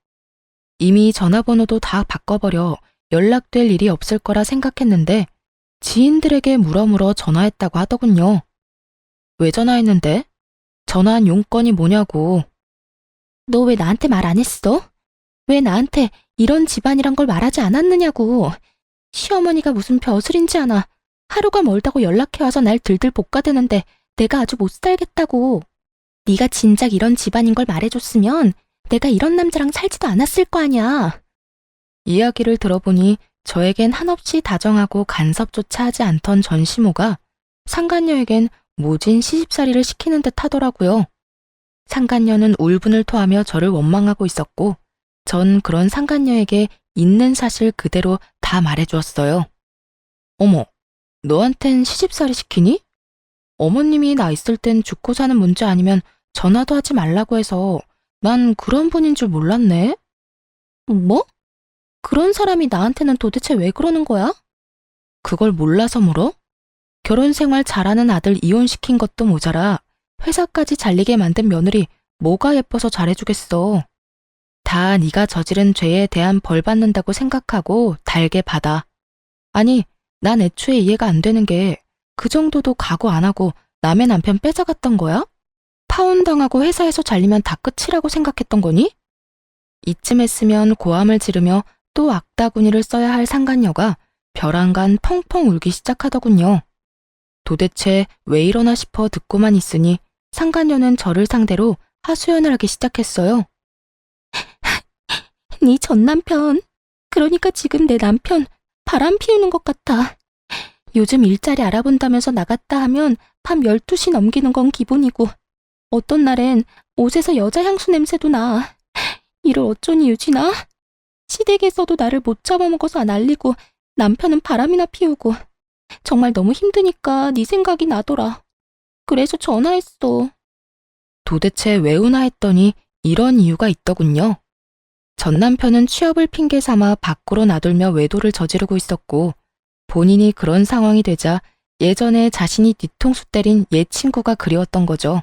이미 전화번호도 다 바꿔버려 연락될 일이 없을 거라 생각했는데 지인들에게 물어물어 전화했다고 하더군요. 왜 전화했는데? 전화한 용건이 뭐냐고. 너 왜 나한테 말 안 했어? 왜 나한테 이런 집안이란 걸 말하지 않았느냐고. 시어머니가 무슨 벼슬인지 아나. 하루가 멀다고 연락해와서 날 들들 볶아대는데 내가 아주 못 살겠다고. 네가 진작 이런 집안인 걸 말해줬으면 내가 이런 남자랑 살지도 않았을 거 아냐. 이야기를 들어보니 저에겐 한없이 다정하고 간섭조차 하지 않던 전시모가 상간녀에겐 모진 시집살이를 시키는 듯 하더라고요. 상간녀는 울분을 토하며 저를 원망하고 있었고 전 그런 상간녀에게 있는 사실 그대로 다 말해주었어요. 어머, 너한텐 시집살이 시키니? 어머님이 나 있을 땐 죽고 사는 문제 아니면 전화도 하지 말라고 해서 난 그런 분인 줄 몰랐네. 뭐? 그런 사람이 나한테는 도대체 왜 그러는 거야? 그걸 몰라서 물어? 결혼 생활 잘하는 아들 이혼시킨 것도 모자라 회사까지 잘리게 만든 며느리 뭐가 예뻐서 잘해주겠어. 다 네가 저지른 죄에 대한 벌 받는다고 생각하고 달게 받아. 아니, 난 애초에 이해가 안 되는 게 그 정도도 각오 안 하고 남의 남편 뺏어갔던 거야? 파혼당하고 회사에서 잘리면 다 끝이라고 생각했던 거니? 이쯤 했으면 고함을 지르며 또 악다구니를 써야 할 상간녀가 벼랑간 펑펑 울기 시작하더군요. 도대체 왜 이러나 싶어 듣고만 있으니 상간녀는 저를 상대로 하소연을 하기 시작했어요. 네 전 남편, 그러니까 지금 내 남편 바람 피우는 것 같아. 요즘 일자리 알아본다면서 나갔다 하면 밤 12시 넘기는 건 기본이고 어떤 날엔 옷에서 여자 향수 냄새도 나. 이를 어쩌니 유진아? 시댁에서도 나를 못 잡아먹어서 난리고 남편은 바람이나 피우고 정말 너무 힘드니까 네 생각이 나더라. 그래서 전화했어. 도대체 왜 우나 했더니 이런 이유가 있더군요. 전 남편은 취업을 핑계 삼아 밖으로 나돌며 외도를 저지르고 있었고 본인이 그런 상황이 되자 예전에 자신이 뒤통수 때린 옛 친구가 그리웠던 거죠.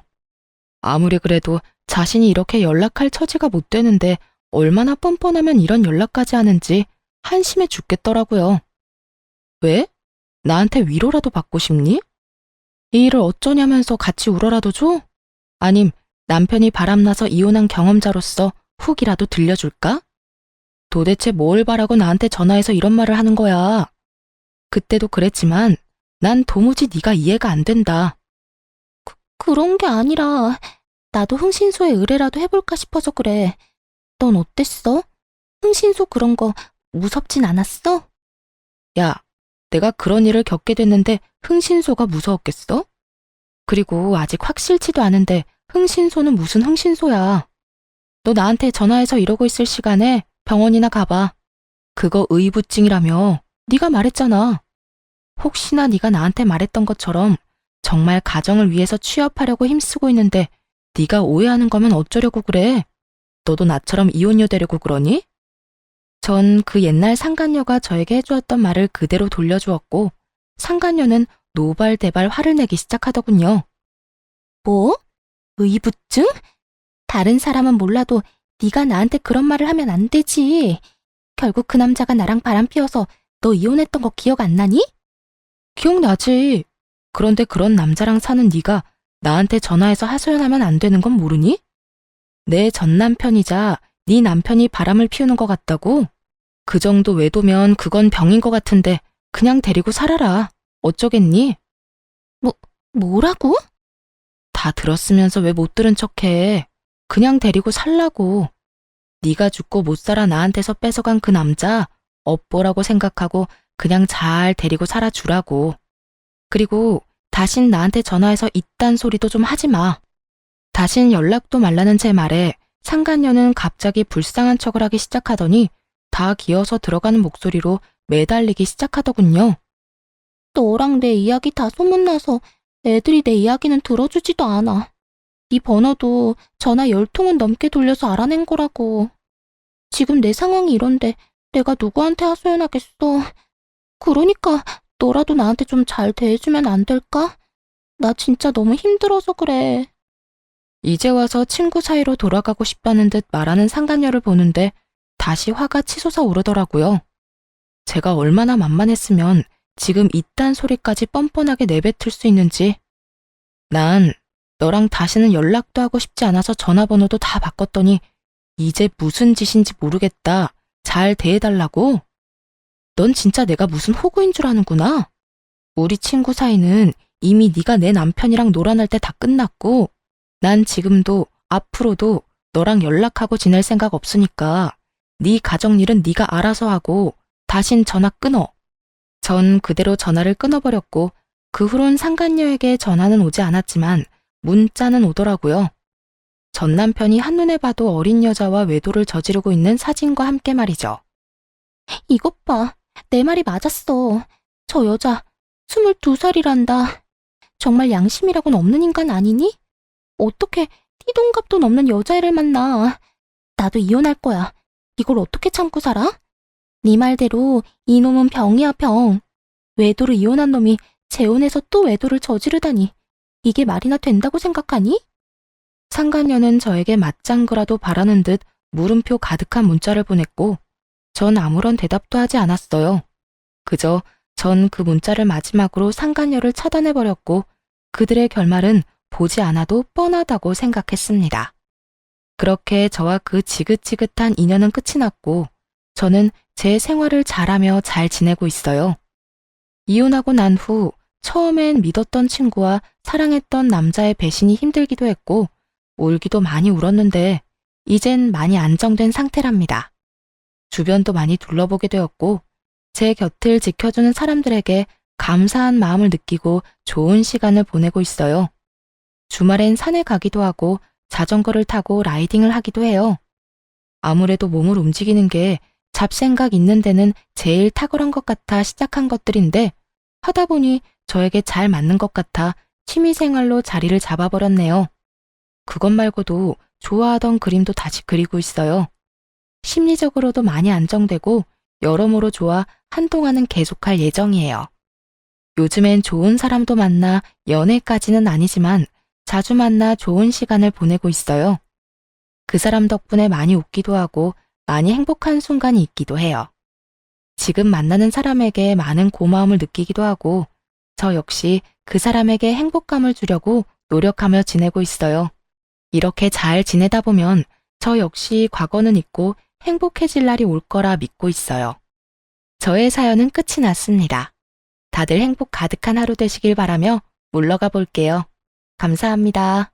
아무리 그래도 자신이 이렇게 연락할 처지가 못 되는데 얼마나 뻔뻔하면 이런 연락까지 하는지 한심해 죽겠더라고요. 왜? 나한테 위로라도 받고 싶니? 이 일을 어쩌냐면서 같이 울어라도 줘? 아님 남편이 바람나서 이혼한 경험자로서 훅이라도 들려줄까? 도대체 뭘 바라고 나한테 전화해서 이런 말을 하는 거야? 그때도 그랬지만 난 도무지 네가 이해가 안 된다. 그런 게 아니라 나도 흥신소에 의뢰라도 해볼까 싶어서 그래. 넌 어땠어? 흥신소 그런 거 무섭진 않았어? 야, 내가 그런 일을 겪게 됐는데 흥신소가 무서웠겠어? 그리고 아직 확실치도 않은데 흥신소는 무슨 흥신소야. 너 나한테 전화해서 이러고 있을 시간에 병원이나 가봐. 그거 의부증이라며 네가 말했잖아. 혹시나 네가 나한테 말했던 것처럼 정말 가정을 위해서 취업하려고 힘쓰고 있는데 네가 오해하는 거면 어쩌려고 그래. 너도 나처럼 이혼녀 되려고 그러니? 전 그 옛날 상간녀가 저에게 해주었던 말을 그대로 돌려주었고 상간녀는 노발대발 화를 내기 시작하더군요. 뭐? 의부증? 다른 사람은 몰라도 네가 나한테 그런 말을 하면 안 되지. 결국 그 남자가 나랑 바람 피워서 너 이혼했던 거 기억 안 나니? 기억나지. 그런데 그런 남자랑 사는 네가 나한테 전화해서 하소연하면 안 되는 건 모르니? 내 전 남편이자 네 남편이 바람을 피우는 것 같다고? 그 정도 외도면 그건 병인 것 같은데 그냥 데리고 살아라. 어쩌겠니? 뭐라고? 다 들었으면서 왜 못 들은 척해. 그냥 데리고 살라고. 네가 죽고 못 살아 나한테서 뺏어간 그 남자 업보라고 생각하고 그냥 잘 데리고 살아주라고. 그리고 다신 나한테 전화해서 이딴 소리도 좀 하지 마. 다신 연락도 말라는 제 말에 상간녀는 갑자기 불쌍한 척을 하기 시작하더니 다 기어서 들어가는 목소리로 매달리기 시작하더군요. 너랑 내 이야기 다 소문나서 애들이 내 이야기는 들어주지도 않아. 네 번호도 전화 10통은 넘게 돌려서 알아낸 거라고. 지금 내 상황이 이런데 내가 누구한테 하소연하겠어. 그러니까 너라도 나한테 좀 잘 대해주면 안 될까? 나 진짜 너무 힘들어서 그래. 이제 와서 친구 사이로 돌아가고 싶다는 듯 말하는 상간녀를 보는데 다시 화가 치솟아 오르더라고요. 제가 얼마나 만만했으면 지금 이딴 소리까지 뻔뻔하게 내뱉을 수 있는지. 난 너랑 다시는 연락도 하고 싶지 않아서 전화번호도 다 바꿨더니 이제 무슨 짓인지 모르겠다. 잘 대해달라고? 넌 진짜 내가 무슨 호구인 줄 아는구나. 우리 친구 사이는 이미 네가 내 남편이랑 놀아날 때 다 끝났고 난 지금도 앞으로도 너랑 연락하고 지낼 생각 없으니까 네 가정일은 네가 알아서 하고 다신 전화 끊어. 전 그대로 전화를 끊어버렸고 그 후론 상간녀에게 전화는 오지 않았지만 문자는 오더라고요. 전 남편이 한눈에 봐도 어린 여자와 외도를 저지르고 있는 사진과 함께 말이죠. 이것 봐. 내 말이 맞았어. 저 여자 22살이란다. 정말 양심이라고는 없는 인간 아니니? 어떻게 띠동갑도 넘는 여자애를 만나. 나도 이혼할 거야. 이걸 어떻게 참고 살아? 네 말대로 이놈은 병이야, 병. 외도로 이혼한 놈이 재혼해서 또 외도를 저지르다니. 이게 말이나 된다고 생각하니? 상간녀는 저에게 맞장구라도 바라는 듯 물음표 가득한 문자를 보냈고 전 아무런 대답도 하지 않았어요. 그저 전 그 문자를 마지막으로 상간녀를 차단해버렸고 그들의 결말은 보지 않아도 뻔하다고 생각했습니다. 그렇게 저와 그 지긋지긋한 인연은 끝이 났고 저는 제 생활을 잘하며 잘 지내고 있어요. 이혼하고 난 후 처음엔 믿었던 친구와 사랑했던 남자의 배신이 힘들기도 했고 울기도 많이 울었는데 이젠 많이 안정된 상태랍니다. 주변도 많이 둘러보게 되었고 제 곁을 지켜주는 사람들에게 감사한 마음을 느끼고 좋은 시간을 보내고 있어요. 주말엔 산에 가기도 하고 자전거를 타고 라이딩을 하기도 해요. 아무래도 몸을 움직이는 게 잡생각 있는 데는 제일 탁월한 것 같아 시작한 것들인데 하다 보니 저에게 잘 맞는 것 같아 취미생활로 자리를 잡아버렸네요. 그것 말고도 좋아하던 그림도 다시 그리고 있어요. 심리적으로도 많이 안정되고 여러모로 좋아 한동안은 계속할 예정이에요. 요즘엔 좋은 사람도 만나 연애까지는 아니지만 자주 만나 좋은 시간을 보내고 있어요. 그 사람 덕분에 많이 웃기도 하고 많이 행복한 순간이 있기도 해요. 지금 만나는 사람에게 많은 고마움을 느끼기도 하고 저 역시 그 사람에게 행복감을 주려고 노력하며 지내고 있어요. 이렇게 잘 지내다 보면 저 역시 과거는 잊고 행복해질 날이 올 거라 믿고 있어요. 저의 사연은 끝이 났습니다. 다들 행복 가득한 하루 되시길 바라며 물러가 볼게요. 감사합니다.